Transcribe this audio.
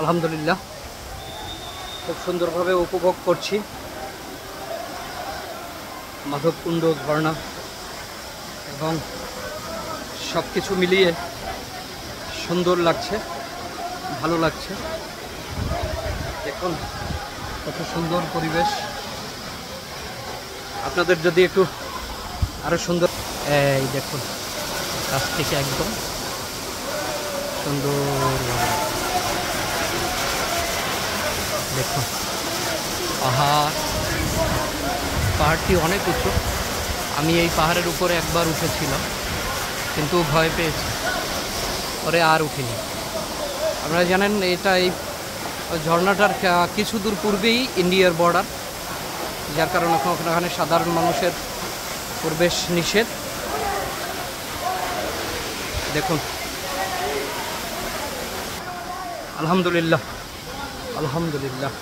আলহামদুলিল্লাহ খুব সুন্দরভাবে উপভোগ করছি মাধবকুণ্ড ঝর্ণা এবং সব কিছু মিলিয়ে সুন্দর লাগছে, ভালো লাগছে। দেখুন কত সুন্দর পরিবেশ। আপনাদের যদি একটু আরো সুন্দর, এই দেখুন কাছ থেকে একদম সুন্দর দেখুন পাহাড়টি অনেক উঁচু। আমি এই পাহাড়ের উপরে একবার উঠেছিলাম কিন্তু ভয় পেয়েছি, পরে আর উঠিনি। আপনারা জানেন এটা এই ঝর্ণাটার কিছু দূর পূর্বেই ইন্ডিয়ার বর্ডার, যার কারণে ওখানে সাধারণ মানুষের প্রবেশ নিষেধ। দেখুন আলহামদুলিল্লাহ আলহামদুলিল্লাহ।